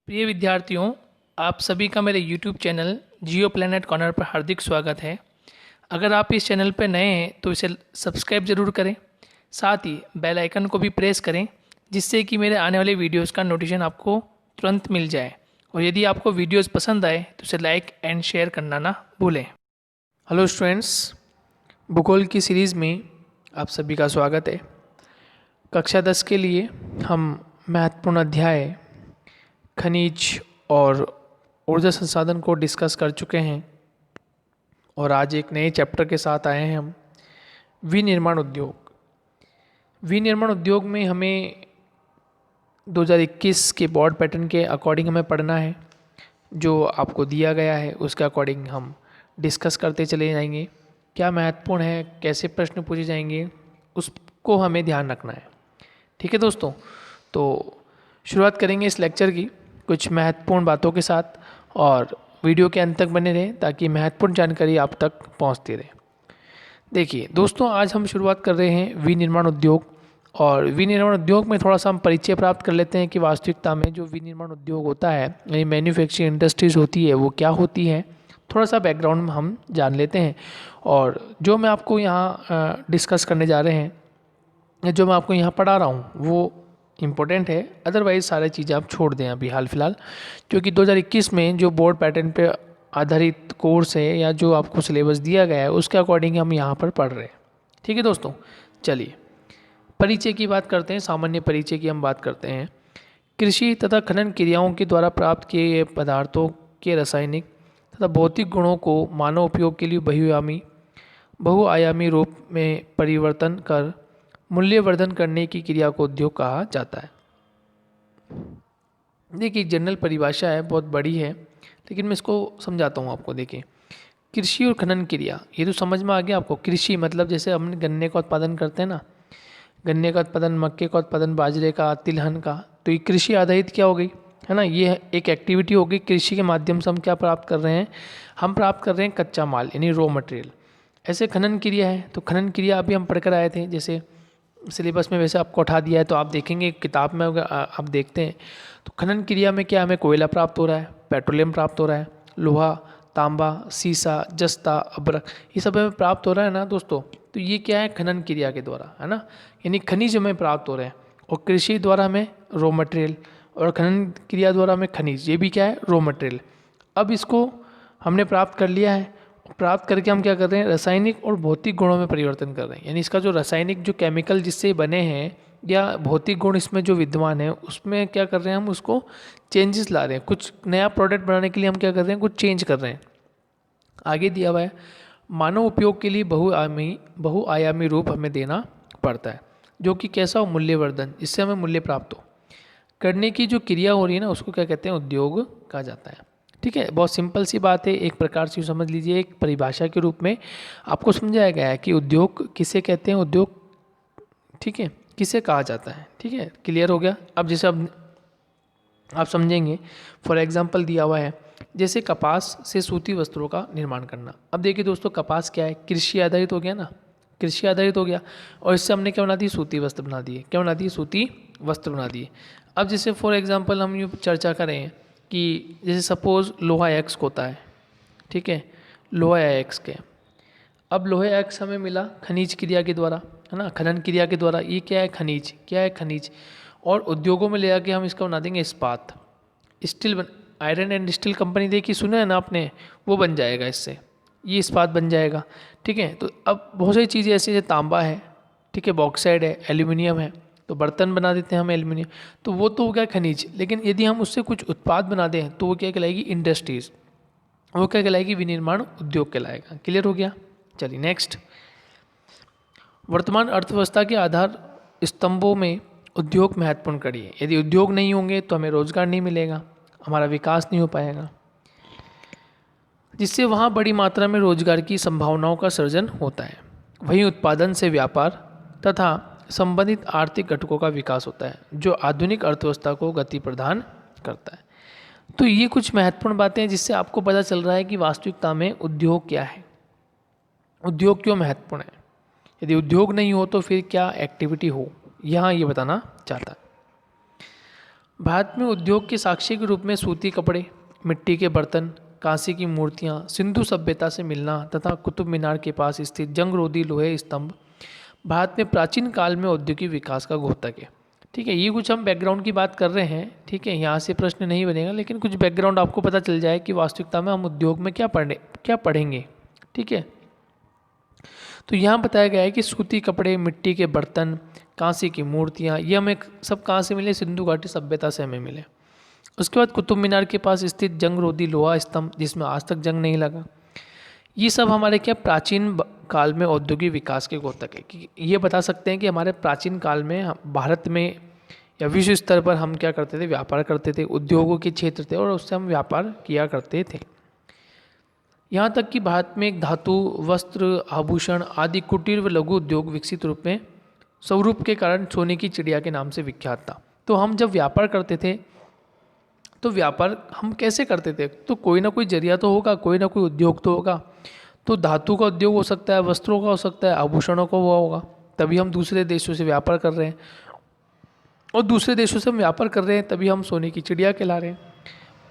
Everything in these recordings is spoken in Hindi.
प्रिय विद्यार्थियों, आप सभी का मेरे YouTube चैनल जियो प्लैनेट कॉर्नर पर हार्दिक स्वागत है। अगर आप इस चैनल पर नए हैं तो इसे सब्सक्राइब ज़रूर करें, साथ ही बेल आइकन को भी प्रेस करें जिससे कि मेरे आने वाले वीडियोस का नोटिफिकेशन आपको तुरंत मिल जाए। और यदि आपको वीडियोस पसंद आए तो इसे लाइक एंड शेयर करना ना भूलें। हेलो स्टूडेंट्स, भूगोल की सीरीज़ में आप सभी का स्वागत है। कक्षा 10 के लिए हम महत्वपूर्ण अध्याय खनिज और ऊर्जा संसाधन को डिस्कस कर चुके हैं और आज एक नए चैप्टर के साथ आए हैं हम विनिर्माण उद्योग। विनिर्माण उद्योग में हमें 2021 के बोर्ड पैटर्न के अकॉर्डिंग हमें पढ़ना है। जो आपको दिया गया है उसके अकॉर्डिंग हम डिस्कस करते चले जाएंगे। क्या महत्वपूर्ण है, कैसे प्रश्न पूछे जाएंगे, उसको हमें ध्यान रखना है। ठीक है दोस्तों, तो शुरुआत करेंगे इस लेक्चर की कुछ महत्वपूर्ण बातों के साथ और वीडियो के अंत तक बने रहें ताकि महत्वपूर्ण जानकारी आप तक पहुंचती रहे। देखिए दोस्तों, आज हम शुरुआत कर रहे हैं विनिर्माण उद्योग। और विनिर्माण उद्योग में थोड़ा सा हम परिचय प्राप्त कर लेते हैं कि वास्तविकता में जो विनिर्माण उद्योग होता है यानी मैन्युफैक्चरिंग इंडस्ट्रीज होती है वो क्या होती है। थोड़ा सा बैकग्राउंड में हम जान लेते हैं और जो मैं आपको यहाँ डिस्कस करने जा रहे हैं, जो मैं आपको यहाँ पढ़ा रहा हूँ वो इम्पोर्टेंट है। अदरवाइज़ सारी चीज़ें आप छोड़ दें अभी हाल फिलहाल, क्योंकि 2021 में जो बोर्ड पैटर्न पे आधारित कोर्स है या जो आपको सिलेबस दिया गया है उसके अकॉर्डिंग हम यहाँ पर पढ़ रहे हैं। ठीक है दोस्तों, चलिए परिचय की बात करते हैं। सामान्य परिचय की हम बात करते हैं। कृषि तथा खनन क्रियाओं के द्वारा प्राप्त किए गए पदार्थों के रासायनिक तथा भौतिक गुणों को मानव उपयोग के लिए बहुआयामी रूप में परिवर्तन कर मूल्यवर्धन करने की क्रिया को उद्योग कहा जाता है। देखिए जनरल परिभाषा है, बहुत बड़ी है, लेकिन मैं इसको समझाता हूँ आपको। देखिए कृषि और खनन क्रिया, ये तो समझ में आ गया आपको। कृषि मतलब जैसे हम गन्ने का उत्पादन करते हैं ना, गन्ने का उत्पादन, मक्के का उत्पादन, बाजरे का, तिलहन का, तो ये कृषि आधारित क्या हो गई है ना, ये एक एक्टिविटी हो गई। कृषि के माध्यम से हम क्या प्राप्त कर रहे हैं, हम प्राप्त कर रहे हैं कच्चा माल यानी रॉ मटेरियल। ऐसे खनन क्रिया है, तो खनन क्रिया अभी हम पढ़कर आए थे, जैसे सिलेबस में वैसे आपको उठा दिया है तो आप देखेंगे किताब में अगर आप देखते हैं तो खनन क्रिया में क्या हमें कोयला प्राप्त हो रहा है, पेट्रोलियम प्राप्त हो रहा है, लोहा, तांबा, सीसा, जस्ता, अब्रक, ये सब हमें प्राप्त हो रहा है ना दोस्तों। तो ये क्या है, खनन क्रिया के द्वारा है ना, यानी खनिज हमें प्राप्त हो रहे हैं। और कृषि द्वारा हमें रॉ मटेरियल और खनन क्रिया द्वारा हमें खनिज, ये भी क्या है, रॉ मटेरियल। अब इसको हमने प्राप्त कर लिया है, प्राप्त करके हम क्या कर रहे हैं, रासायनिक और भौतिक गुणों में परिवर्तन कर रहे हैं। यानी इसका जो रासायनिक जो केमिकल जिससे बने हैं या भौतिक गुण इसमें जो विद्यमान है उसमें क्या कर रहे हैं, हम उसको चेंजेस ला रहे हैं। कुछ नया प्रोडक्ट बनाने के लिए हम क्या कर रहे हैं, कुछ चेंज कर रहे हैं। आगे दिया हुआ है मानव उपयोग के लिए बहुआयामी रूप हमें देना पड़ता है, जो कि कैसा हो, मूल्यवर्धन, इससे हमें मूल्य प्राप्त हो करने की जो क्रिया हो रही है ना उसको क्या कहते हैं, उद्योग कहा जाता है। ठीक है, बहुत सिंपल सी बात है, एक प्रकार से समझ लीजिए, एक परिभाषा के रूप में आपको समझाया गया है कि उद्योग किसे कहते हैं, उद्योग ठीक है किसे कहा जाता है। ठीक है, क्लियर हो गया। अब जैसे अब आप समझेंगे, फॉर एग्जांपल दिया हुआ है जैसे कपास से सूती वस्त्रों का निर्माण करना। अब देखिए दोस्तों, कपास क्या है, कृषि आधारित हो गया ना, कृषि आधारित हो गया और इससे हमने क्या बना दी, सूती वस्त्र बना दिए। क्या बना दिए, सूती वस्त्र बना दिए। अब जैसे फॉर एग्जांपल हम ये चर्चा करें कि जैसे सपोज लोहा एक्स होता है, ठीक है, लोहा एक्स के, अब लोहे एक्स हमें मिला खनिज क्रिया के द्वारा, है ना, खनन क्रिया के द्वारा। ये क्या है, खनिज, क्या है, खनिज। और उद्योगों में ले जाके हम इसका बना देंगे इस्पात, स्टील बन, आयरन एंड स्टील कंपनी देखी, सुना है ना आपने, वो बन जाएगा इससे, ये इस्पात बन जाएगा। ठीक है, तो अब बहुत सारी चीज़ें ऐसी जैसे तांबा है, ठीक है, बॉक्साइड है, एल्यूमिनियम है, तो बर्तन बना देते हैं हम एल्यूमिनियम, तो वो तो हो गया खनिज। लेकिन यदि हम उससे कुछ उत्पाद बना दें तो वो क्या कहलाएगी, इंडस्ट्रीज, वो क्या कहलाएगी, विनिर्माण उद्योग कहलाएगा। क्लियर हो गया। चलिए नेक्स्ट, वर्तमान अर्थव्यवस्था के आधार स्तंभों में उद्योग महत्वपूर्ण कड़ी है। यदि उद्योग नहीं होंगे तो हमें रोजगार नहीं मिलेगा, हमारा विकास नहीं हो पाएगा, जिससे वहाँ बड़ी मात्रा में रोजगार की संभावनाओं का सृजन होता है। वहीं उत्पादन से व्यापार तथा संबंधित आर्थिक घटकों का विकास होता है, जो आधुनिक अर्थव्यवस्था को गति प्रदान करता है। तो ये कुछ महत्वपूर्ण बातें हैं जिससे आपको पता चल रहा है कि वास्तविकता में उद्योग क्या है, उद्योग क्यों महत्वपूर्ण है, यदि उद्योग नहीं हो तो फिर क्या एक्टिविटी हो, यहाँ ये बताना चाहता है। भारत में उद्योग के साक्ष्य के रूप में सूती कपड़े, मिट्टी के बर्तन, कांसे की मूर्तियाँ, सिंधु सभ्यता से मिलना तथा कुतुब मीनार के पास स्थित जंगरोधी लोहे स्तंभ भारत में प्राचीन काल में औद्योगिक विकास का द्योतक है। ठीक है, ये कुछ हम बैकग्राउंड की बात कर रहे हैं। ठीक है, यहाँ से प्रश्न नहीं बनेगा, लेकिन कुछ बैकग्राउंड आपको पता चल जाए कि वास्तविकता में हम उद्योग में क्या पढ़ेंगे। ठीक है, तो यहाँ बताया गया है कि सूती कपड़े, मिट्टी के बर्तन, कांसे की मूर्तियाँ, ये हमें सब कहाँ से मिले? सिंधु घाटी सभ्यता से हमें मिले। उसके बाद कुतुब मीनार के पास स्थित जंगरोधी लोहा स्तंभ, जिसमें आज तक जंग नहीं लगा, ये सब हमारे क्या प्राचीन काल में औद्योगिक विकास के द्योतक है। कि ये बता सकते हैं कि हमारे प्राचीन काल में भारत में या विश्व स्तर पर हम क्या करते थे? व्यापार करते थे, उद्योगों के क्षेत्र थे और उससे हम व्यापार किया करते थे। यहाँ तक कि भारत में एक धातु, वस्त्र, आभूषण आदि कुटीर व लघु उद्योग विकसित रूप में स्वरूप के कारण सोने की चिड़िया के नाम से विख्यात था। तो हम जब व्यापार करते थे तो व्यापार हम कैसे करते थे? तो कोई ना कोई जरिया तो होगा, कोई ना कोई उद्योग तो होगा। तो धातु का उद्योग हो सकता है, वस्त्रों का हो सकता है, आभूषणों का हुआ होगा, तभी हम दूसरे देशों से व्यापार कर रहे हैं। और दूसरे देशों से हम व्यापार कर रहे हैं तभी हम सोने की चिड़िया कहला रहे हैं।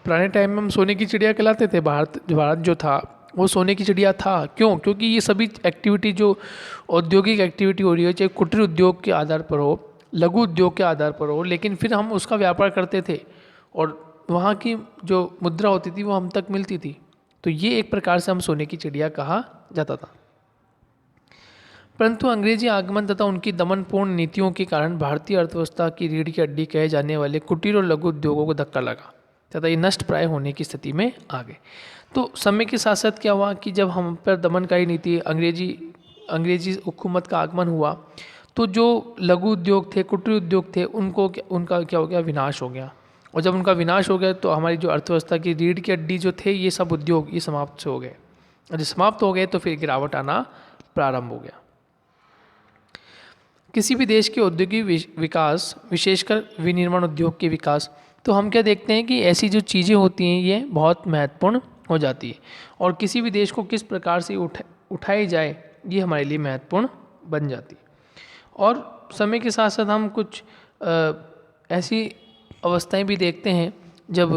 पुराने टाइम में हम सोने की चिड़िया कहलाते थे। भारत जो था वो सोने की चिड़िया था। क्यों? क्योंकि ये सभी एक्टिविटी जो औद्योगिक एक्टिविटी हो रही है, चाहे कुटीर उद्योग के आधार पर हो, लघु उद्योग के आधार पर हो, लेकिन फिर हम उसका व्यापार करते थे और वहाँ की जो मुद्रा होती थी वो हम तक मिलती थी। तो ये एक प्रकार से हम सोने की चिड़िया कहा जाता था। परंतु अंग्रेजी आगमन तथा उनकी दमनपूर्ण नीतियों के कारण भारतीय अर्थव्यवस्था की रीढ़ की हड्डी कहे जाने वाले कुटीर और लघु उद्योगों को धक्का लगा तथा ये नष्ट प्राय होने की स्थिति में आ गए। तो समय के साथ साथ क्या हुआ कि जब हम पर दमनकारी नीति, अंग्रेजी हुकूमत का आगमन हुआ, तो जो लघु उद्योग थे, कुटीर उद्योग थे, उनका क्या हो गया? विनाश हो गया। और जब उनका विनाश हो गया तो हमारी जो अर्थव्यवस्था की रीढ़ की हड्डी जो थे, ये सब उद्योग ये समाप्त हो गए। और जब समाप्त हो गए तो फिर गिरावट आना प्रारंभ हो गया। किसी भी देश के औद्योगिक विकास, विशेषकर विनिर्माण उद्योग के विकास, तो हम क्या देखते हैं कि ऐसी जो चीज़ें होती हैं ये बहुत महत्वपूर्ण हो जाती है और किसी भी देश को किस प्रकार से उठाई जाए ये हमारे लिए महत्वपूर्ण बन जाती है। और समय के साथ साथ हम कुछ ऐसी अवस्थाएं भी देखते हैं जब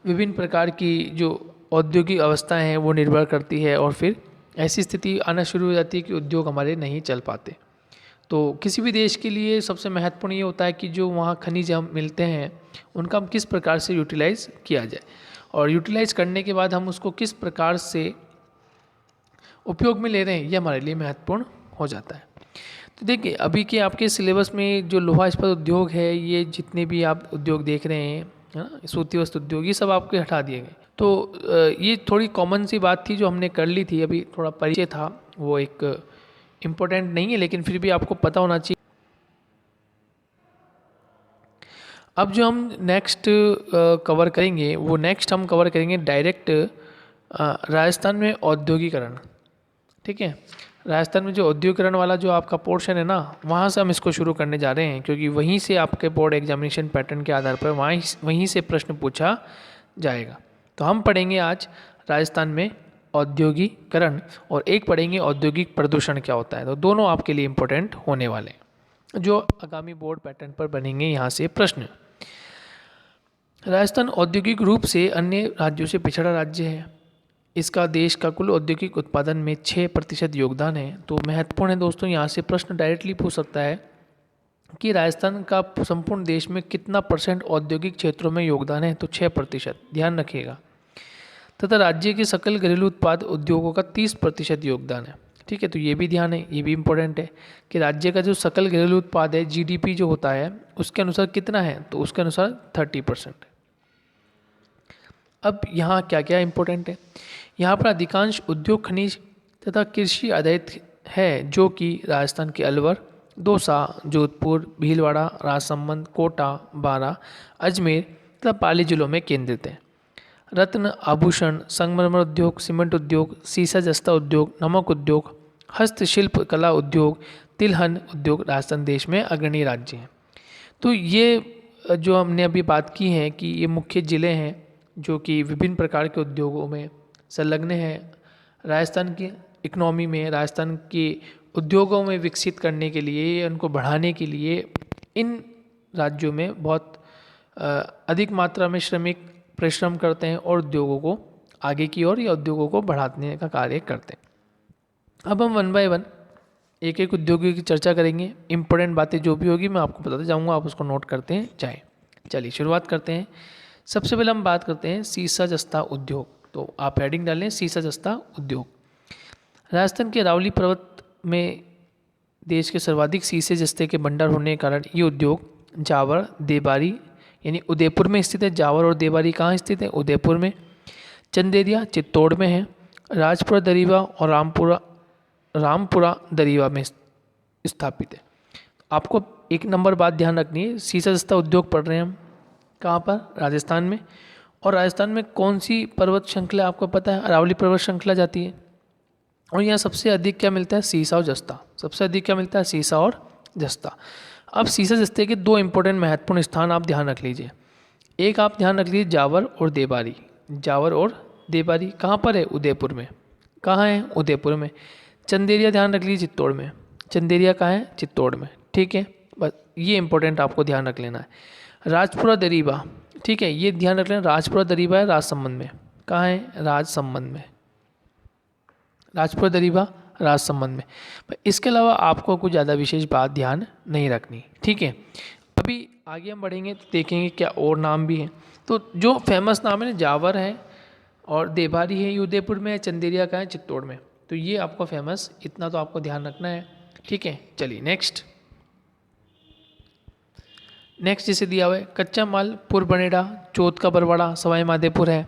विभिन्न प्रकार की जो औद्योगिक अवस्थाएं हैं वो निर्भर करती है और फिर ऐसी स्थिति आना शुरू हो जाती है कि उद्योग हमारे नहीं चल पाते। तो किसी भी देश के लिए सबसे महत्वपूर्ण ये होता है कि जो वहाँ खनिज हम मिलते हैं उनका हम किस प्रकार से यूटिलाइज़ किया जाए और यूटिलाइज़ करने के बाद हम उसको किस प्रकार से उपयोग में ले रहे हैं ये हमारे लिए महत्वपूर्ण हो जाता है। तो देखिए अभी के आपके सिलेबस में जो लोहा इस्पात उद्योग है, ये जितने भी आप उद्योग देख रहे हैं, है ना, सूती वस्त्र उद्योग, ये सब आपके हटा दिए गए। तो ये थोड़ी कॉमन सी बात थी जो हमने कर ली थी, अभी थोड़ा परिचय था, वो एक इम्पोर्टेंट नहीं है लेकिन फिर भी आपको पता होना चाहिए। अब जो हम नेक्स्ट कवर करेंगे वो हम कवर करेंगे डायरेक्ट राजस्थान में औद्योगिकरण। ठीक है, राजस्थान में जो औद्योगिकरण वाला जो आपका पोर्शन है ना, वहाँ से हम इसको शुरू करने जा रहे हैं क्योंकि वहीं से आपके बोर्ड एग्जामिनेशन पैटर्न के आधार पर वहीं से प्रश्न पूछा जाएगा। तो हम पढ़ेंगे आज राजस्थान में औद्योगिकरण और एक पढ़ेंगे औद्योगिक प्रदूषण क्या होता है। तो दोनों आपके लिए इम्पोर्टेंट होने वाले हैं जो आगामी बोर्ड पैटर्न पर बनेंगे यहाँ से प्रश्न। राजस्थान औद्योगिक रूप से अन्य राज्यों से पिछड़ा राज्य है। इसका देश का कुल औद्योगिक उत्पादन में 6% योगदान है। तो महत्वपूर्ण है दोस्तों, यहाँ से प्रश्न डायरेक्टली पूछ सकता है कि राजस्थान का संपूर्ण देश में कितना % औद्योगिक क्षेत्रों में योगदान है। तो 6%, ध्यान रखिएगा। तथा राज्य के सकल घरेलू उत्पाद उद्योगों का 30% योगदान है। ठीक है, तो ये भी ध्यान है, ये भी इम्पोर्टेंट है कि राज्य का जो सकल घरेलू उत्पाद है, जीडीपी जो होता है, उसके अनुसार कितना है, तो उसके अनुसार 30%। अब यहाँ क्या क्या इम्पोर्टेंट है, यहाँ पर अधिकांश उद्योग, खनिज तथा कृषि आधारित है जो कि राजस्थान के अलवर, दौसा, जोधपुर, भीलवाड़ा, राजसमंद, कोटा, बारां, अजमेर तथा पाली जिलों में केंद्रित है। रत्न, आभूषण, संगमरमर उद्योग, सीमेंट उद्योग, सीसा जस्ता उद्योग, नमक उद्योग, हस्तशिल्प कला उद्योग, तिलहन उद्योग राजस्थान देश में अग्रणी राज्य हैं। तो ये जो हमने अभी बात की है कि ये मुख्य ज़िले हैं जो कि विभिन्न प्रकार के उद्योगों में संलग्न है। राजस्थान की इकनॉमी में, राजस्थान के उद्योगों में विकसित करने के लिए, उनको बढ़ाने के लिए इन राज्यों में बहुत अधिक मात्रा में श्रमिक परिश्रम करते हैं और उद्योगों को आगे की ओर या उद्योगों को बढ़ाने का कार्य करते हैं। अब हम वन बाय वन एक एक उद्योगों की चर्चा करेंगे। इंपॉर्टेंट बातें जो भी होगी मैं आपको बताता जाऊंगा, आप उसको नोट करते हैं जाएं। चलिए शुरुआत करते हैं। सबसे पहले हम बात करते हैं सीसा जस्ता उद्योग। तो आप हेडिंग डालें सीसा जस्ता उद्योग। राजस्थान के अरावली पर्वत में देश के सर्वाधिक सीसे जस्ते के भंडार होने के कारण ये उद्योग जावर देबारी यानी उदयपुर में स्थित है। जावर और देबारी कहाँ स्थित है? उदयपुर में। चंदेरिया चित्तौड़ में है। राजपुरा दरीबा और रामपुरा दरीबा में स्थापित है। आपको एक नंबर बात ध्यान रखनी है, सीसा जस्ता उद्योग पढ़ रहे हैं हम कहाँ पर? राजस्थान में। और राजस्थान में कौन सी पर्वत श्रृंखला आपको पता है? अरावली पर्वत श्रृंखला जाती है। और यहाँ सबसे अधिक क्या मिलता है? सीसा और जस्ता। सबसे अधिक क्या मिलता है? सीसा और जस्ता। अब सीसा जस्ते के दो इंपॉर्टेंट महत्वपूर्ण स्थान आप ध्यान रख लीजिए। एक आप ध्यान रख लीजिए जावर और देबारी। जावर और देबारी कहाँ पर है? उदयपुर में। कहाँ है? उदयपुर में। चंदेरिया ध्यान रख लीजिए चित्तौड़ में। चंदेरिया कहाँ है? चित्तौड़ में। ठीक है, बस ये इंपॉर्टेंट आपको ध्यान रख लेना है। राजपुरा दरीबा, ठीक है, ये ध्यान रख लेना। राजपुरा दरीबा है राजसमंद में। कहाँ है? राजसमंद में। राजपुरा दरीबा राजसमंद में। इसके अलावा आपको कुछ ज़्यादा विशेष बात ध्यान नहीं रखनी, ठीक है। अभी आगे हम बढ़ेंगे तो देखेंगे क्या और नाम भी हैं। तो जो फेमस नाम है ना, जावर है और देबारी है, ये उदयपुर में है। चंदेरिया का है चित्तौड़ में। तो ये आपको फेमस, इतना तो आपको ध्यान रखना है, ठीक है। चलिए नेक्स्ट जैसे दिया हुआ है कच्चा माल पुरबनेड़ा, चौथ का बरवाड़ा, सवाई माधोपुर है।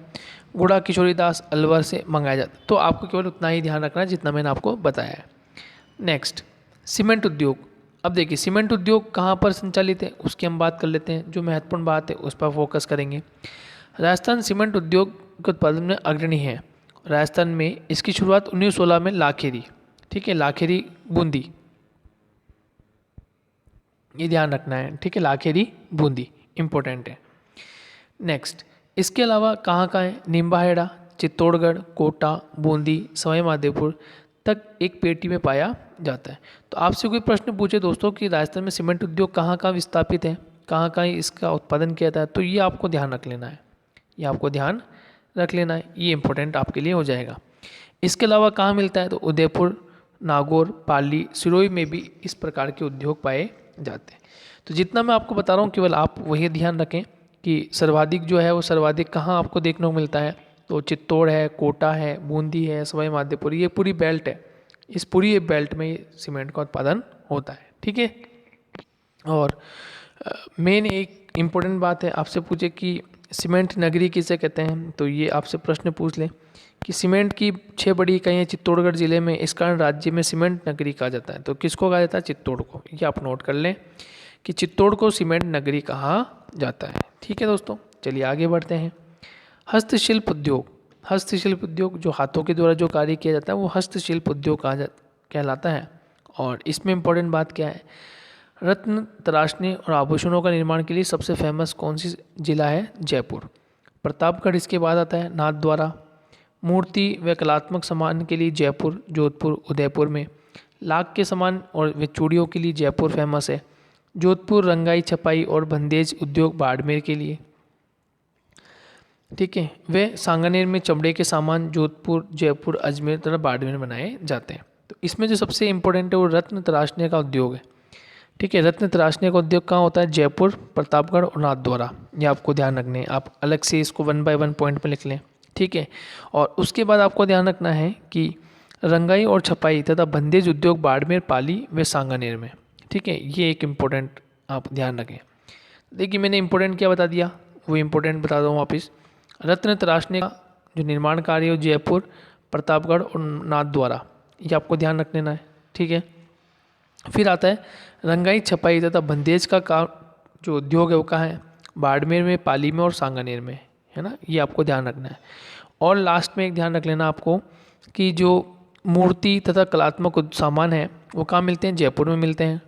गुड़ा किशोरीदास अलवर से मंगाया जाता है। तो आपको केवल उतना ही ध्यान रखना है जितना मैंने आपको बताया है। नेक्स्ट सीमेंट उद्योग। अब देखिए सीमेंट उद्योग कहाँ पर संचालित है उसकी हम बात कर लेते हैं। जो महत्वपूर्ण बात है उस पर फोकस करेंगे। राजस्थान सीमेंट उद्योग के उत्पादन में अग्रणी है। राजस्थान में इसकी शुरुआत 1916 में लाखेरी, ठीक है, लाखेरी बूंदी, ये ध्यान रखना है, ठीक है, लाखेरी बूंदी इंपॉर्टेंट है। नेक्स्ट इसके अलावा कहाँ कहाँ है? निम्बाहेड़ा, चित्तौड़गढ़, कोटा, बूंदी, सवाई माधोपुर तक एक पेटी में पाया जाता है। तो आपसे कोई प्रश्न पूछे दोस्तों कि राजस्थान में सीमेंट उद्योग कहाँ कहाँ विस्थापित है, कहाँ कहाँ इसका उत्पादन किया जाता है, तो ये आपको ध्यान रख लेना है, ये आपको ध्यान रख लेना है, ये इंपॉर्टेंट आपके लिए हो जाएगा। इसके अलावा कहाँ मिलता है? तो उदयपुर, नागौर, पाली, सिरोही में भी इस प्रकार के उद्योग पाए जाते हैं। तो जितना मैं आपको बता रहा हूँ केवल आप वही ध्यान रखें कि सर्वाधिक जो है वो सर्वाधिक कहाँ आपको देखने को मिलता है। तो चित्तौड़ है, कोटा है, बूंदी है, सवाई माधोपुर, ये पूरी बेल्ट है। इस पूरी बेल्ट में सीमेंट का उत्पादन होता है, ठीक है। और मेन एक इम्पोर्टेंट बात है, आपसे पूछे कि सीमेंट नगरी किसे कहते हैं, तो ये आपसे प्रश्न पूछ लें कि सीमेंट की 6 बड़ी इकाइयाँ चित्तौड़गढ़ जिले में, इस कारण राज्य में सीमेंट नगरी कहा जाता है। तो किसको कहा जाता है? चित्तौड़ को। ये आप नोट कर लें कि चित्तौड़ को सीमेंट नगरी कहा जाता है, ठीक है दोस्तों। चलिए आगे बढ़ते हैं। हस्तशिल्प उद्योग। हस्तशिल्प उद्योग जो हाथों के द्वारा जो कार्य किया जाता है वो हस्तशिल्प उद्योग कहलाता है। और इसमें इम्पोर्टेंट बात क्या है? रत्न तराशने और आभूषणों का निर्माण के लिए सबसे फेमस कौन सी जिला है? जयपुर। प्रतापगढ़ इसके बाद आता है। नाथद्वारा, मूर्ति व कलात्मक सामान के लिए जयपुर, जोधपुर, उदयपुर में। लाख के सामान और वे चूड़ियों के लिए जयपुर फेमस है। जोधपुर, रंगाई, छपाई और बंदेज उद्योग बाड़मेर के लिए, ठीक है। वे सांगानेर में चमड़े के सामान जोधपुर, जयपुर, अजमेर तथा बाड़मेर बनाए जाते हैं। तो इसमें जो सबसे इम्पोर्टेंट है वो रत्न तराशने का उद्योग है, ठीक है। रत्न तराशने का उद्योग कहाँ होता है? जयपुर, प्रतापगढ़ और नाथद्वारा। ये आपको ध्यान रखने हैं, आप अलग से इसको 1 बाय 1 पॉइंट में लिख लें, ठीक है। और उसके बाद आपको ध्यान रखना है कि रंगाई और छपाई तथा बंदेज उद्योग बाड़मेर, पाली व सांगानेर में, ठीक है। ये एक इम्पोर्टेंट आप ध्यान रखें। देखिए मैंने इम्पोर्टेंट क्या बता दिया, वो इम्पोर्टेंट बता दूँ वापस। रत्न तराशने का जो निर्माण कार्य हो जयपुर, प्रतापगढ़ और नाथद्वारा, ये आपको ध्यान रख लेना है, ठीक है। फिर आता है रंगाई, छपाई तथा बंदेज का काम जो उद्योग है वो कहाँ है? बाड़मेर में, पाली में और सांगानेर में, है ना। ये आपको ध्यान रखना है। और लास्ट में एक ध्यान रख लेना आपको कि जो मूर्ति तथा कलात्मक सामान है वो कहाँ मिलते हैं? जयपुर में मिलते हैं,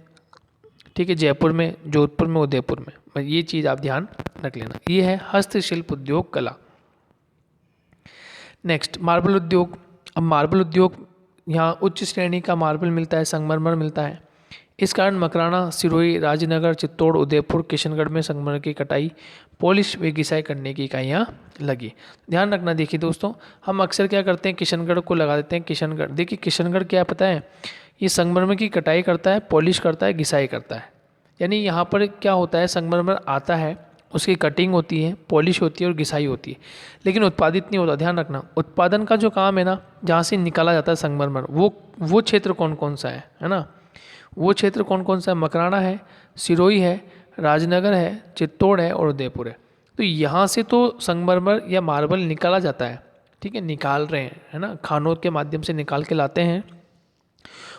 ठीक है। जयपुर में, जोधपुर में, उदयपुर में, ये चीज़ आप ध्यान रख लेना। ये है हस्तशिल्प उद्योग कला। नेक्स्ट मार्बल उद्योग। अब मार्बल उद्योग यहाँ उच्च श्रेणी का मार्बल मिलता है, संगमरमर मिलता है। इस कारण मकराना, सिरोही, राजनगर, चित्तौड़, उदयपुर, किशनगढ़ में संगमरमर की कटाई, पॉलिश व घिसाई करने की इकाइयाँ लगी। ध्यान रखना, देखिए दोस्तों, हम अक्सर क्या करते हैं, किशनगढ़ को लगा देते हैं। किशनगढ़, देखिए किशनगढ़ क्या पता है, ये संगमरमर की कटाई करता है, पॉलिश करता है, घिसाई करता है। यानी यहाँ पर क्या होता है, संगमरमर आता है, उसकी कटिंग होती है, पॉलिश होती है और घिसाई होती है, लेकिन उत्पादित नहीं होता। ध्यान रखना, उत्पादन का जो काम है ना, जहाँ से निकाला जाता है संगमरमर, वो क्षेत्र कौन कौन सा है ना, वो क्षेत्र कौन कौन सा है, मकराना है, सिरोही है, राजनगर है, चित्तौड़ है और उदयपुर है। तो यहाँ से तो संगमरमर या मार्बल निकाला जाता है, ठीक है, निकाल रहे हैं, है ना, खानों के माध्यम से निकाल के लाते हैं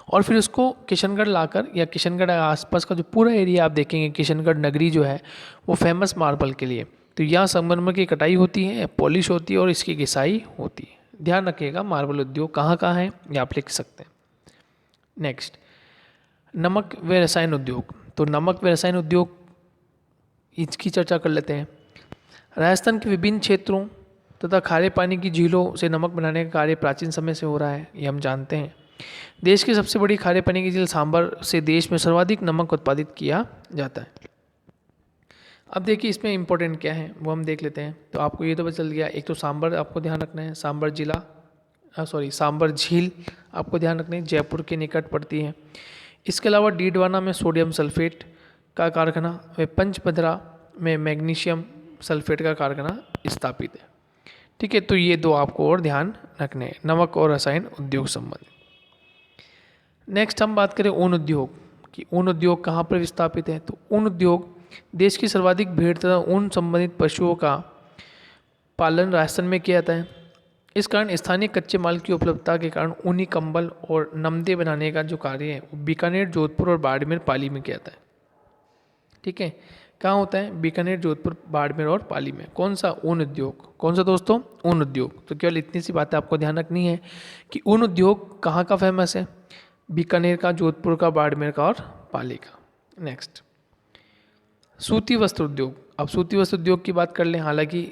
और फिर उसको किशनगढ़ लाकर, या किशनगढ़ आसपास का जो पूरा एरिया आप देखेंगे, किशनगढ़ नगरी जो है वो फेमस मार्बल के लिए। तो यहाँ संगमरमर की कटाई होती है, पॉलिश होती है और इसकी घिसाई होती है। ध्यान रखिएगा, मार्बल उद्योग कहाँ कहाँ है ये आप लिख सकते हैं। नेक्स्ट, नमक व रसायन उद्योग। तो नमक व रसायन उद्योग, इसकी चर्चा कर लेते हैं। राजस्थान के विभिन्न क्षेत्रों तथा खारे पानी की झीलों से नमक बनाने का कार्य प्राचीन समय से हो रहा है, ये हम जानते हैं। देश की सबसे बड़ी खारे पानी की झील सांबर से देश में सर्वाधिक नमक उत्पादित किया जाता है। अब देखिए इसमें इंपॉर्टेंट क्या है वो हम देख लेते हैं। तो आपको ये तो पता चल गया, एक तो सांबर आपको ध्यान रखना है, सांबर जिला, सांबर झील आपको ध्यान रखना है, जयपुर के निकट पड़ती है। इसके अलावा डीडवाना में सोडियम सल्फेट का कारखाना व पंचपदरा में मैग्नीशियम सल्फेट का कारखाना स्थापित है। ठीक है, तो ये दो आपको और ध्यान रखने हैं, नमक और रसायन उद्योग संबंधित। नेक्स्ट हम बात करें ऊन उद्योग कि ऊन उद्योग कहाँ पर स्थापित है। तो ऊन उद्योग, देश की सर्वाधिक भेड़ तथा ऊन संबंधित पशुओं का पालन राजस्थान में किया जाता है। इस कारण स्थानीय कच्चे माल की उपलब्धता के कारण ऊनी कंबल और नमदे बनाने का जो कार्य है वो बीकानेर, जोधपुर और बाड़मेर, पाली में किया जाता है। ठीक है, कहाँ होता है, बीकानेर, जोधपुर, बाड़मेर और पाली में। कौन सा, ऊन उद्योग। कौन सा दोस्तों, ऊन उद्योग। तो केवल इतनी सी बातें आपको ध्यान रखनी है कि ऊन उद्योग कहाँ का फेमस है, बीकानेर का, जोधपुर का, बाड़मेर का और पाली का। नेक्स्ट, सूती वस्त्र उद्योग। अब सूती वस्त्र उद्योग की बात कर लें, हालांकि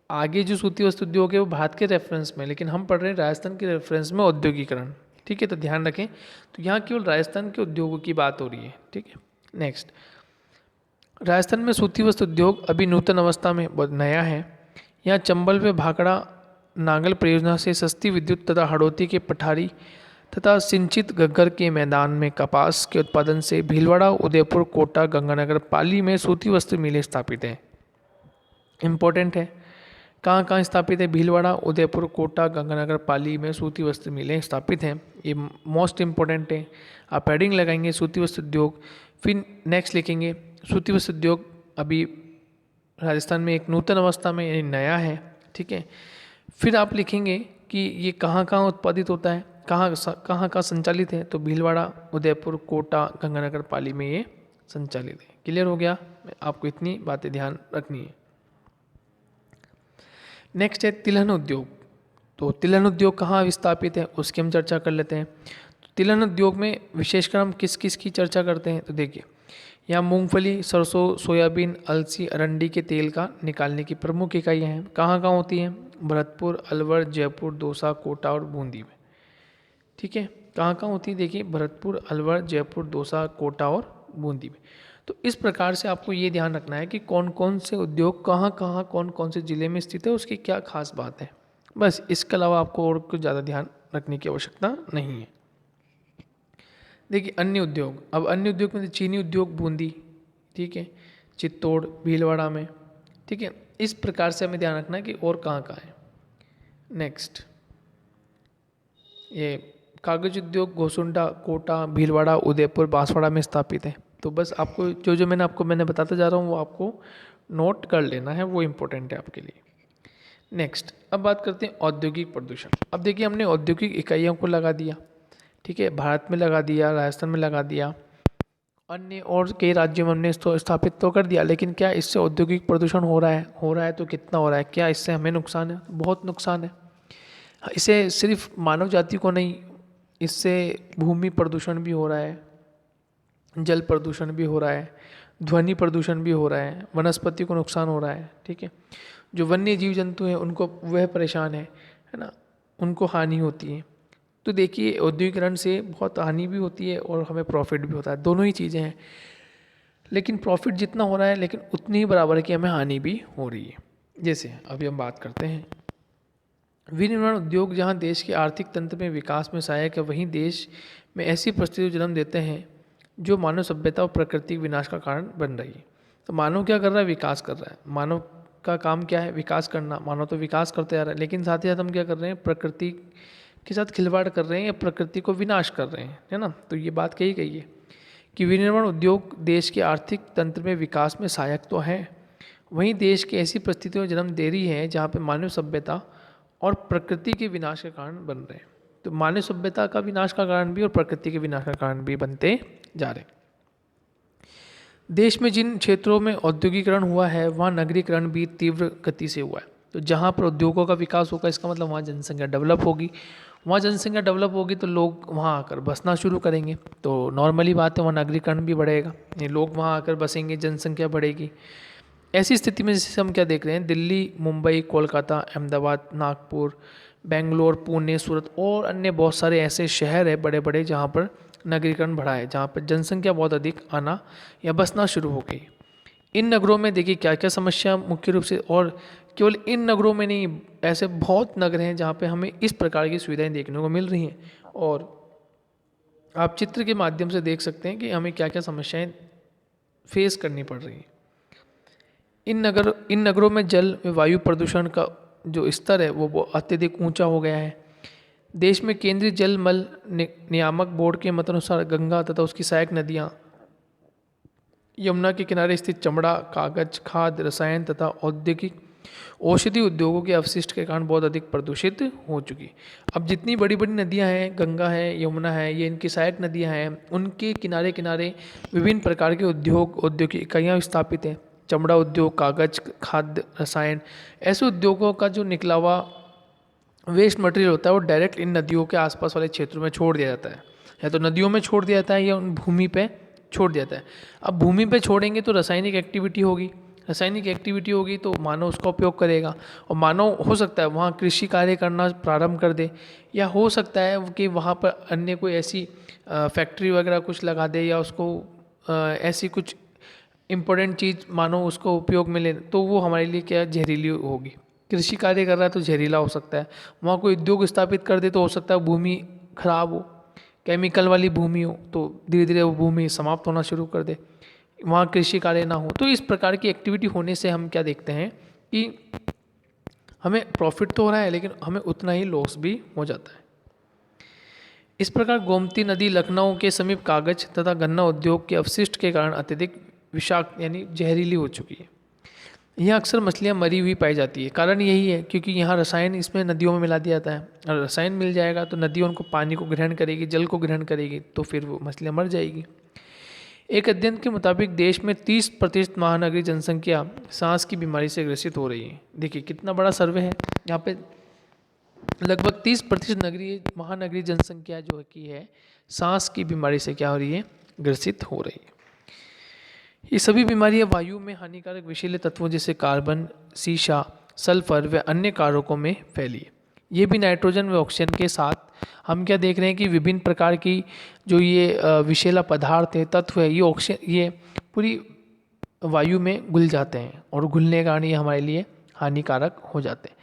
आगे जो सूती वस्त्र उद्योग है वो भारत के रेफरेंस में, लेकिन हम पढ़ रहे हैं राजस्थान के रेफरेंस में औद्योगिकरण। ठीक है, तो ध्यान रखें, तो यहाँ केवल राजस्थान के उद्योगों की बात हो रही है। ठीक है, नेक्स्ट, राजस्थान में सूती वस्त्र उद्योग अभी नूतन अवस्था में बहुत नया है। यहाँ चंबल व भाखड़ा नांगल परियोजना से सस्ती विद्युत तथा हड़ौती के पठारी तथा सिंचित घग्गर के मैदान में कपास के उत्पादन से भीलवाड़ा, उदयपुर, कोटा, गंगानगर, पाली में सूती वस्त्र मिलें स्थापित हैं। इम्पोर्टेंट है, कहाँ कहाँ स्थापित है, भीलवाड़ा, उदयपुर, कोटा, गंगानगर, पाली में सूती वस्त्र मिलें स्थापित हैं। ये मोस्ट इम्पोर्टेंट है, आप हेडिंग लगाएंगे सूती वस्त्र उद्योग, फिर नेक्स्ट लिखेंगे सूती वस्त्र उद्योग अभी राजस्थान में एक नूतन अवस्था में, यानी नया है। ठीक है, फिर आप लिखेंगे कि ये कहाँ कहाँ उत्पादित होता है, कहाँ कहाँ संचालित है। तो भीलवाड़ा, उदयपुर, कोटा, गंगानगर, पाली में ये संचालित है। क्लियर हो गया, आपको इतनी बातें ध्यान रखनी है। नेक्स्ट है तिलहन उद्योग। तो तिलहन उद्योग कहाँ स्थापित है उसकी हम चर्चा कर लेते हैं। तो तिलहन उद्योग में विशेषकर हम किस किस की चर्चा करते हैं, तो देखिए यहाँ मूंगफली, सरसों, सोयाबीन, अलसी, अरंडी के तेल का निकालने की प्रमुख इकाइयाँ हैं। कहाँ कहाँ होती हैं, भरतपुर, अलवर, जयपुर, दौसा, कोटा और बूंदी में। ठीक है, कहाँ कहाँ होती है, देखिए भरतपुर, अलवर, जयपुर, दौसा, कोटा और बूंदी में। तो इस प्रकार से आपको ये ध्यान रखना है कि कौन कौन से उद्योग कहाँ कहाँ कौन कौन से ज़िले में स्थित है, उसकी क्या खास बात है। बस इसके अलावा आपको और कुछ ज़्यादा ध्यान रखने की आवश्यकता नहीं है। देखिए अन्य उद्योग, अब अन्य उद्योग में चीनी उद्योग बूंदी, ठीक है, चित्तौड़, भीलवाड़ा में। ठीक है, इस प्रकार से हमें ध्यान रखना है कि और कहाँ कहाँ है। नेक्स्ट, ये कागज उद्योग घोसुंडा, कोटा, भीलवाड़ा, उदयपुर, बांसवाड़ा में स्थापित है। तो बस आपको जो मैंने बताता जा रहा हूँ वो आपको नोट कर लेना है, वो इम्पोर्टेंट है आपके लिए। नेक्स्ट, अब बात करते हैं औद्योगिक प्रदूषण। अब देखिए हमने औद्योगिक इकाइयों को लगा दिया, ठीक है, भारत में लगा दिया, राजस्थान में लगा दिया, अन्य और कई राज्यों में हमने इसको स्थापित तो कर दिया, लेकिन क्या इससे औद्योगिक प्रदूषण हो रहा है तो कितना हो रहा है, क्या इससे हमें नुकसान है, बहुत नुकसान है। इससे सिर्फ मानव जाति को नहीं, इससे भूमि प्रदूषण भी हो रहा है, जल प्रदूषण भी हो रहा है, ध्वनि प्रदूषण भी हो रहा है, वनस्पति को नुकसान हो रहा है। ठीक है, जो वन्य जीव जंतु हैं उनको वह परेशान है ना, उनको हानि होती है। तो देखिए औद्योगिकरण से बहुत हानि भी होती है और हमें प्रॉफिट भी होता है, दोनों ही चीज़ें हैं। लेकिन प्रॉफिट जितना हो रहा है लेकिन उतनी ही बराबर है कि हमें हानि भी हो रही है। जैसे अभी हम बात करते हैं विनिर्माण उद्योग, जहाँ देश के आर्थिक तंत्र में विकास में सहायक है, वहीं देश में ऐसी परिस्थितियों जन्म देते हैं जो मानव सभ्यता और प्राकृतिक विनाश का कारण बन रही है। तो मानव क्या कर रहा है? विकास कर रहा है। मानव का काम क्या है? विकास करना। मानव तो विकास करते आ रहा है, लेकिन साथ ही साथ हम क्या कर रहे हैं? प्रकृति के साथ खिलवाड़ कर रहे हैं या प्रकृति को विनाश कर रहे हैं, है ना। तो ये बात कही गई है कि विनिर्माण उद्योग देश के आर्थिक तंत्र में विकास में सहायक तो है, वहीं देश की ऐसी परिस्थितियों में जन्म दे रही है जहाँ पे मानव सभ्यता और प्रकृति के विनाश के कारण बन रहे हैं। तो मानव सभ्यता का विनाश का कारण भी और प्रकृति के विनाश का कारण भी बनते जा रहे हैं। देश में जिन क्षेत्रों में औद्योगिकरण हुआ है वहाँ नगरीकरण भी तीव्र गति से हुआ है। तो जहाँ पर उद्योगों का विकास होगा इसका मतलब वहाँ जनसंख्या डेवलप होगी, वहाँ जनसंख्या डेवलप होगी तो लोग वहाँ आकर बसना शुरू करेंगे। तो नॉर्मली बात है वहाँ नगरीकरण भी बढ़ेगा, ये लोग वहाँ आकर बसेंगे, जनसंख्या बढ़ेगी। ऐसी स्थिति में जैसे हम क्या देख रहे हैं, दिल्ली, मुंबई, कोलकाता, अहमदाबाद, नागपुर, बेंगलोर, पुणे, सूरत और अन्य बहुत सारे ऐसे शहर हैं बड़े बड़े जहाँ पर नगरीकरण बढ़ा है, जहाँ पर जनसंख्या बहुत अधिक आना या बसना शुरू हो गई। इन नगरों में देखिए क्या क्या समस्या मुख्य रूप से, और केवल इन नगरों में नहीं, ऐसे बहुत नगर हैं जहाँ पे हमें इस प्रकार की सुविधाएं देखने को मिल रही हैं। और आप चित्र के माध्यम से देख सकते हैं कि हमें क्या क्या समस्याएं फेस करनी पड़ रही हैं। इन नगरों में जल व वायु प्रदूषण का जो स्तर है वो अत्यधिक ऊंचा हो गया है। देश में केंद्रीय जल मल नियामक बोर्ड के मतानुसार गंगा तथा उसकी सहायक नदियाँ, यमुना के किनारे स्थित चमड़ा, कागज, खाद्य, रसायन तथा औद्योगिक औषधि उद्योगों के अवशिष्ट के कारण बहुत अधिक प्रदूषित हो चुकी। अब जितनी बड़ी बड़ी नदियां हैं, गंगा है, यमुना है, ये इनकी सहायक नदियां हैं, उनके किनारे किनारे विभिन्न प्रकार के औद्योगिक इकाइयाँ स्थापित हैं। चमड़ा उद्योग, कागज, खाद्य, रसायन, ऐसे उद्योगों का जो निकला हुआ वेस्ट मटेरियल होता है वो डायरेक्ट इन नदियों के आसपास वाले क्षेत्रों में छोड़ दिया जाता है, या तो नदियों में छोड़ दिया जाता है या उन भूमि पे छोड़ दिया जाता है। अब भूमि पे छोड़ेंगे तो रासायनिक एक्टिविटी होगी, रासायनिक एक्टिविटी होगी तो मानव उसका उपयोग करेगा, और मानव हो सकता है वहाँ कृषि कार्य करना प्रारंभ कर दे, या हो सकता है कि वहाँ पर अन्य कोई ऐसी फैक्ट्री वगैरह कुछ लगा दे, या उसको ऐसी कुछ इम्पोर्टेंट चीज़ मानो उसको उपयोग में ले, तो वो हमारे लिए क्या जहरीली होगी। कृषि कार्य कर रहा है तो जहरीला हो सकता है, वहाँ कोई उद्योग स्थापित कर दे तो हो सकता है भूमि खराब हो, केमिकल वाली भूमि हो तो धीरे धीरे वो भूमि समाप्त होना शुरू कर दे, वहाँ कृषि कार्य ना हो। तो इस प्रकार की एक्टिविटी होने से हम क्या देखते हैं कि हमें प्रॉफिट तो हो रहा है लेकिन हमें उतना ही लॉस भी हो जाता है। इस प्रकार गोमती नदी लखनऊ के समीप कागज तथा गन्ना उद्योग के अवशिष्ट के कारण अत्यधिक विषाक्त यानी जहरीली हो चुकी है। यहाँ अक्सर मछलियाँ मरी हुई पाई जाती है, कारण यही है क्योंकि यहाँ रसायन इसमें नदियों में मिला दिया जाता है, और रसायन मिल जाएगा तो नदी उनको पानी को ग्रहण करेगी, जल को ग्रहण करेगी, तो फिर वो मछलियाँ मर जाएगी। एक अध्ययन के मुताबिक देश में 30% महानगरीय जनसंख्या सांस की बीमारी से ग्रसित हो रही है। देखिए कितना बड़ा सर्वे है, यहाँ पे लगभग 30% महानगरीय जनसंख्या जो की है सांस की बीमारी से क्या हो रही है? ग्रसित हो रही है। ये सभी बीमारियां वायु में हानिकारक विषैले तत्वों जैसे कार्बन, सीसा, सल्फर व अन्य कारकों में फैली है। ये भी नाइट्रोजन व ऑक्सीजन के साथ हम क्या देख रहे हैं कि विभिन्न प्रकार की जो ये विषैला पदार्थ है, तत्व है, ये ऑक्सीजन ये पूरी वायु में घुल जाते हैं, और घुलने के कारण ये हमारे लिए हानिकारक हो जाते हैं।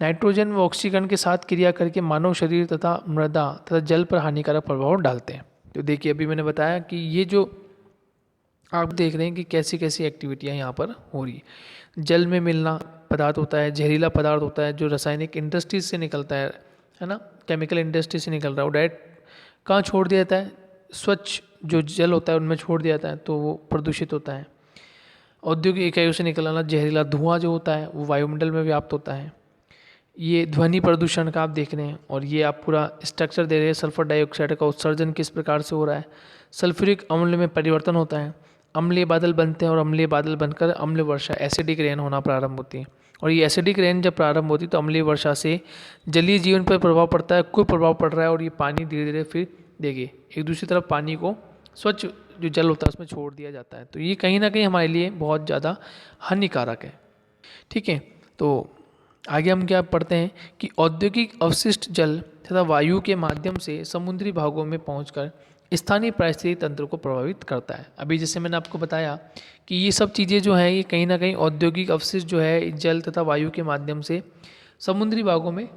नाइट्रोजन व ऑक्सीजन के साथ क्रिया करके मानव शरीर तथा मृदा तथा जल पर हानिकारक प्रभाव डालते हैं। तो देखिए अभी मैंने बताया कि ये जो आप देख रहे हैं कि कैसी कैसी एक्टिविटियाँ यहाँ पर हो रही है। जल में मिलना पदार्थ होता है, जहरीला पदार्थ होता है जो रासायनिक इंडस्ट्रीज से निकलता है ना, केमिकल इंडस्ट्री से निकल रहा है, वो डायरेक्ट कहाँ छोड़ दिया जाता है? स्वच्छ जो जल होता है उनमें छोड़ दिया जाता है, तो वो प्रदूषित होता है। औद्योगिक इकाइयों से निकलना जहरीला धुआं जो होता है वो वायुमंडल में व्याप्त होता है। ये ध्वनि प्रदूषण का आप देख रहे हैं, और ये आप पूरा स्ट्रक्चर दे रहे हैं, सल्फर डाइऑक्साइड का उत्सर्जन किस प्रकार से हो रहा है। सल्फ्यूरिक अम्ल में परिवर्तन होता है, अम्लीय बादल बनते हैं, और अम्लीय बादल बनकर अम्ल वर्षा एसिडिक रेन होना प्रारंभ होती है। और ये एसिडिक रेन जब प्रारंभ होती है तो अम्लीय वर्षा से जलीय जीवन पर प्रभाव पड़ता है, कुछ प्रभाव पड़ रहा है, और ये पानी धीरे धीरे फिर देखिए एक दूसरी तरफ पानी को स्वच्छ जो जल होता है उसमें छोड़ दिया जाता है। तो ये कहीं ना कहीं हमारे लिए बहुत ज़्यादा हानिकारक है। ठीक है, तो आगे हम क्या पढ़ते हैं कि औद्योगिक अवशिष्ट जल तथा वायु के माध्यम से समुद्री भागों में पहुंचकर स्थानीय पारिस्थितिक तंत्र को प्रभावित करता है। अभी जैसे मैंने आपको बताया कि ये सब चीज़ें जो हैं ये कहीं ना कहीं औद्योगिक अवशिष्ट जो है जल तथा वायु के माध्यम से समुद्री भागों में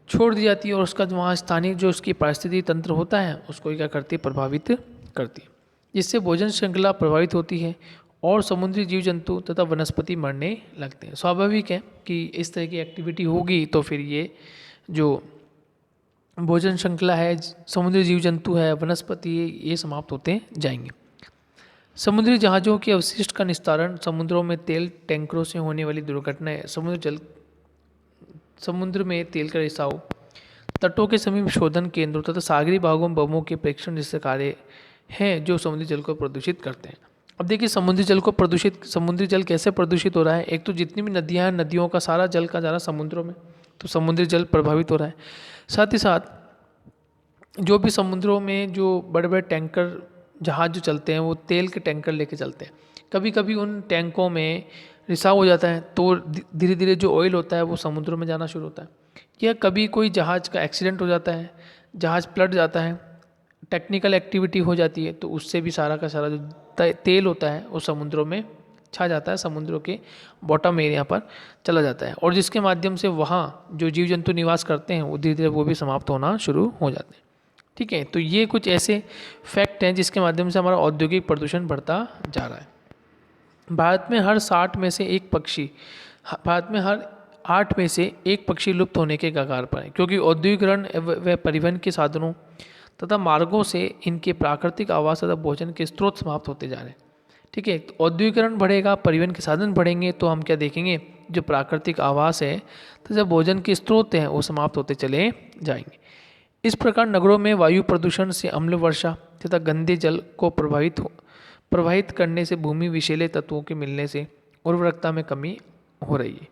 छोड़ दी जाती है और उसका जो वहाँ स्थानीय जो उसकी पारिस्थितिक तंत्र होता है उसको क्या करती है, प्रभावित करती है, जिससे भोजन श्रृंखला प्रभावित होती है और समुद्री जीव जंतु तथा वनस्पति मरने लगते हैं। स्वाभाविक है कि इस तरह की एक्टिविटी होगी तो फिर ये जो भोजन श्रृंखला है, समुद्री जीव जंतु है, वनस्पति ये समाप्त होते जाएंगे। समुद्री जहाज़ों के अवशिष्ट का निस्तारण, समुद्रों में तेल टैंकरों से होने वाली दुर्घटनाएं, समुद्र में तेल का रिसाव, तटों के समीप शोधन केंद्रों तथा सागरी भागों में बमों के प्रेक्षण जैसे कार्य हैं जो समुद्री जल को प्रदूषित करते हैं। अब देखिए समुद्री जल कैसे प्रदूषित हो रहा है। एक तो जितनी भी नदियाँ हैं, नदियों का सारा जल का जा रहा है समुद्रों में, तो समुद्री जल प्रभावित हो रहा है। साथ ही साथ जो भी समुद्रों में जो बड़े बड़े टैंकर जहाज जो चलते हैं वो तेल के टैंकर लेके चलते हैं। कभी कभी उन टैंकों में रिसाव हो जाता है तो धीरे धीरे जो ऑयल होता है वो समुद्रों में जाना शुरू होता है। या कभी कोई जहाज़ का एक्सीडेंट हो जाता है, जहाज़ पलट जाता है, टेक्निकल एक्टिविटी हो जाती है तो उससे भी सारा का सारा जो तेल होता है वो समुद्रों में छा जाता है, समुद्रों के बॉटम एरिया पर चला जाता है और जिसके माध्यम से वहाँ जो जीव जंतु निवास करते हैं वो धीरे धीरे वो भी समाप्त होना शुरू हो जाते हैं। ठीक है, तो ये कुछ ऐसे फैक्ट हैं जिसके माध्यम से हमारा औद्योगिक प्रदूषण बढ़ता जा रहा है। भारत में हर 8 में से एक पक्षी लुप्त होने के कगार पर है, क्योंकि औद्योगिकरण व परिवहन के साधनों तथा मार्गों से इनके प्राकृतिक आवास तथा भोजन के स्रोत समाप्त होते जा रहे हैं। ठीक है, तो औद्योगिकरण बढ़ेगा, परिवहन के साधन बढ़ेंगे तो हम क्या देखेंगे, जो प्राकृतिक आवास है तथा भोजन के स्रोत हैं वो समाप्त होते चले जाएंगे। इस प्रकार नगरों में वायु प्रदूषण से अम्ल वर्षा तथा गंदे जल को प्रवाहित करने से भूमि विषैले तत्वों के मिलने से उर्वरकता में कमी हो रही है।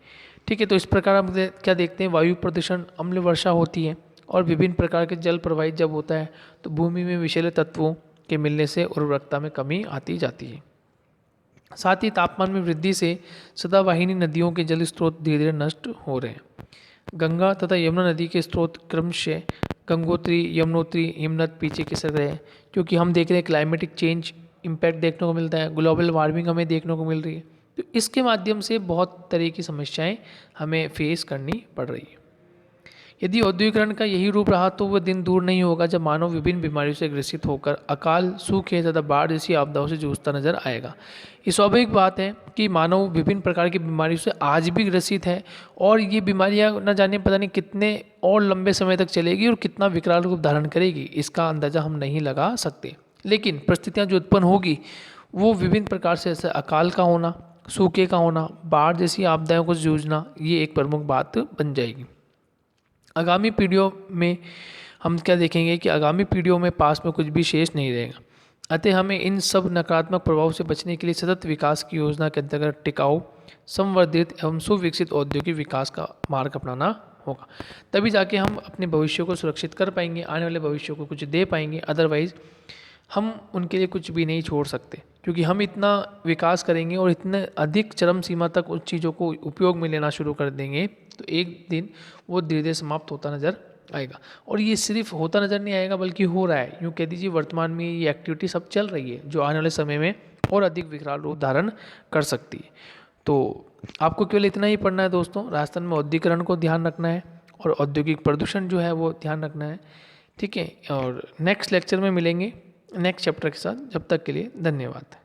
ठीक है, तो इस प्रकार हम क्या देखते हैं, वायु प्रदूषण, अम्ल वर्षा होती है और विभिन्न प्रकार के जल प्रवाहित जब होता है तो भूमि में विषैले तत्वों के मिलने से उर्वरकता में कमी आती जाती है। साथ ही तापमान में वृद्धि से सदावाहिनी नदियों के जल स्रोत धीरे धीरे नष्ट हो रहे हैं। गंगा तथा यमुना नदी के स्रोत क्रमशः गंगोत्री, यमुनोत्री, हिमनद पीछे खिसक रहे हैं, क्योंकि हम देख रहे हैं क्लाइमेटिक चेंज इम्पैक्ट देखने को मिलता है, ग्लोबल वार्मिंग हमें देखने को मिल रही है, तो इसके माध्यम से बहुत तरह की समस्याएं हमें फेस करनी पड़ रही है। यदि औद्योगिकरण का यही रूप रहा तो वह दिन दूर नहीं होगा जब मानव विभिन्न बीमारियों से ग्रसित होकर अकाल, सूखे तथा बाढ़ जैसी आपदाओं से जूझता नजर आएगा। ये स्वाभाविक बात है कि मानव विभिन्न प्रकार की बीमारियों से आज भी ग्रसित है और ये बीमारियां न जाने पता नहीं कितने और लंबे समय तक चलेगी और कितना विकराल रूप धारण करेगी, इसका अंदाजा हम नहीं लगा सकते। लेकिन परिस्थितियाँ जो उत्पन्न होगी वो विभिन्न प्रकार से, जैसे अकाल का होना, सूखे का होना, बाढ़ जैसी आपदाओं को जूझना, ये एक प्रमुख बात बन जाएगी। आगामी पीढ़ियों में हम क्या देखेंगे कि आगामी पीढ़ियों में पास में कुछ भी शेष नहीं रहेगा। अतः हमें इन सब नकारात्मक प्रभाव से बचने के लिए सतत विकास की योजना के अंतर्गत टिकाऊ, संवर्धित एवं सुविकसित औद्योगिक विकास का मार्ग अपनाना होगा। तभी जाके हम अपने भविष्य को सुरक्षित कर पाएंगे, आने वाले भविष्य को कुछ दे पाएंगे। अदरवाइज हम उनके लिए कुछ भी नहीं छोड़ सकते, क्योंकि हम इतना विकास करेंगे और इतने अधिक चरम सीमा तक उन चीज़ों को उपयोग में लेना शुरू कर देंगे तो एक दिन वो धीरे धीरे समाप्त होता नज़र आएगा। और ये सिर्फ होता नज़र नहीं आएगा बल्कि हो रहा है। यूँ कह दीजिए वर्तमान में ये एक्टिविटी सब चल रही है जो आने वाले समय में और अधिक विकराल रूप धारण कर सकती है। तो आपको केवल इतना ही पढ़ना है दोस्तों, राजस्थान में औद्योगिकरण को ध्यान रखना है और औद्योगिक प्रदूषण जो है वो ध्यान रखना है। ठीक है, और नेक्स्ट लेक्चर में मिलेंगे नेक्स्ट चैप्टर के साथ। जब तक के लिए धन्यवाद।